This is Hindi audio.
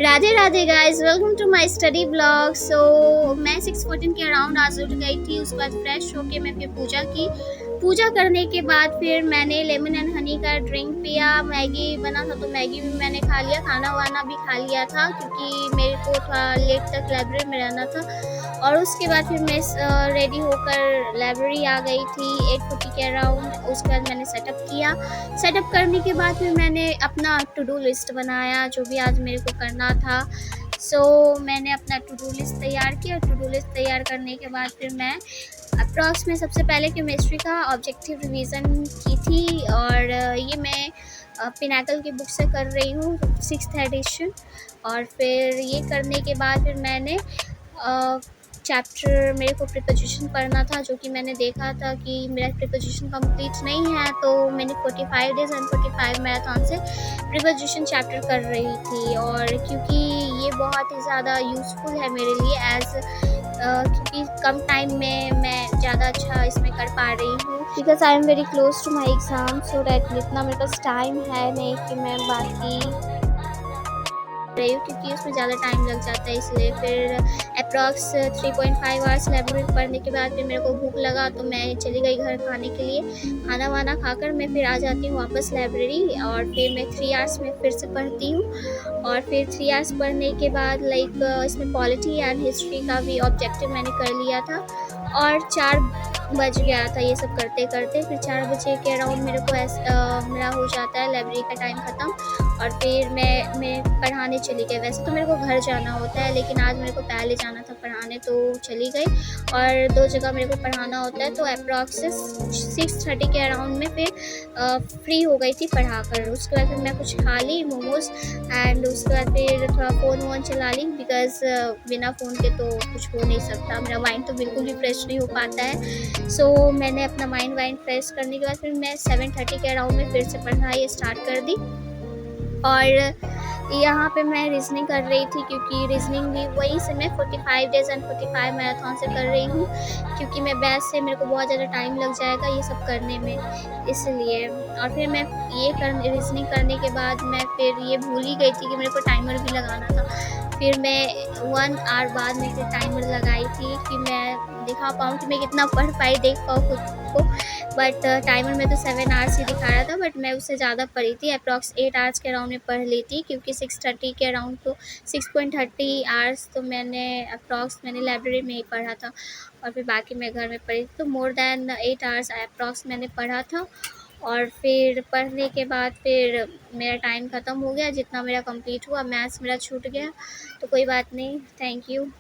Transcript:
Radhe Radhe guys, welcome to my study blog. मैं 6:14 के अराउंड आज उठ गई थी। उसके बाद फ्रेश होके मैं फिर पूजा की। पूजा करने के बाद फिर मैंने लेमन एंड हनी का ड्रिंक पिया। मैगी बना था तो मैगी भी मैंने खा लिया। खाना वाना भी खा लिया था क्योंकि मेरे को थोड़ा लेट तक लाइब्रेरी में रहना था। और उसके बाद फिर मैं रेडी होकर लाइब्रेरी आ गई थी 8:40 के अराउंड। उसके बाद मैंने सेटअप किया। सेटअप करने के बाद फिर मैंने अपना टू डू लिस्ट बनाया जो भी आज मेरे को करना था। मैंने अपना टू डू लिस्ट तैयार किया। टू डू लिस्ट तैयार करने के बाद फिर मैं अप्रॉक्स में सबसे पहले केमिस्ट्री का ऑब्जेक्टिव रिवीजन की थी। और ये मैं पिनाकल की बुक से कर रही हूँ, 6th एडिशन। और फिर ये करने के बाद फिर मैंने चैप्टर मेरे को प्रीपोजिशन पढ़ना था, जो कि मैंने देखा था कि मेरा प्रीपोजिशन कंप्लीट नहीं है। तो मैंने 45 डेज एंड 45 मैराथन से प्रीपोजिशन चैप्टर कर रही थी। और क्योंकि ये बहुत ही ज़्यादा यूज़फुल है मेरे लिए क्योंकि कम टाइम में मैं ज़्यादा अच्छा इसमें कर पा रही हूँ, because I am very close to my exam. So that इतना मेरे पास टाइम है नहीं कि मैं बाकी रही हूँ, क्योंकि उसमें ज़्यादा टाइम लग जाता है। इसलिए फिर अप्रॉक्स 3.5 आवर्स लाइब्रेरी पढ़ने के बाद फिर मेरे को भूख लगा तो मैं चली गई घर खाने के लिए। खाना वाना खाकर मैं फिर आ जाती हूँ वापस लाइब्रेरी। और फिर मैं 3 आवर्स में फिर से पढ़ती हूँ। और फिर 3 आवर्स पढ़ने के बाद इसमें पॉलिटी एंड हिस्ट्री का भी ऑब्जेक्टिव मैंने कर लिया था। और 4 बज गया था ये सब करते करते। फिर 4 बजे के अराउंड मेरे को मेरा हो जाता है लाइब्रेरी का टाइम ख़त्म। और फिर मैं पढ़ाने चली गई। वैसे तो मेरे को घर जाना होता है, लेकिन आज मेरे को पहले जाना था पढ़ाने तो चली गई। और 2 जगह मेरे को पढ़ाना होता है, तो अप्रॉक्स 6:30 के अराउंड में फिर फ्री हो गई थी पढ़ाकर। उसके बाद फिर मैं कुछ खा ली मोमोज़। एंड उसके बाद फिर थोड़ा फ़ोन वोन चला ली, बिकॉज़ बिना फ़ोन के तो कुछ हो नहीं सकता। मेरा माइंड तो बिल्कुल भी फ्रेश नहीं हो पाता है। मैंने अपना माइंड वाइंड फ्रेश करने के बाद फिर मैं 7:30 के अराउंड में फिर से पढ़ाई स्टार्ट कर दी। और यहाँ पे मैं रीज़निंग कर रही थी, क्योंकि रीज़निंग भी वहीं से मैं 45 डेज़ एंड 45 मैराथन से कर रही हूँ, क्योंकि मैं बैच से मेरे को बहुत ज़्यादा टाइम लग जाएगा ये सब करने में, इसलिए। और फिर मैं ये रीज़निंग करने के बाद मैं फिर ये भूल ही गई थी कि मेरे को टाइमर भी लगाना था। फिर मैं 1 आवर बाद में फिर टाइमर लगाई थी कि मैं दिखा पाऊँ कि मैं कितना पढ़ पाई, देख पाऊँ खुद को। बट टाइमर में तो 7 आवर्स ही दिखा रहा था, बट मैं उससे ज़्यादा पढ़ी थी। अप्रॉक्स 8 आवर्स के अराउंड में पढ़ ली थी, क्योंकि 6:30 के अराउंड तो 6.30 आवर्स तो मैंने लाइब्रेरी में ही पढ़ा था। और फिर बाकी मैं घर में पढ़ी थी, तो मोर देन 8 आवर्स अप्रॉक्स मैंने पढ़ा था। और फिर पढ़ने के बाद फिर मेरा टाइम ख़त्म हो गया। जितना मेरा कंप्लीट हुआ, मैथ्स मेरा छूट गया, तो कोई बात नहीं। Thank you.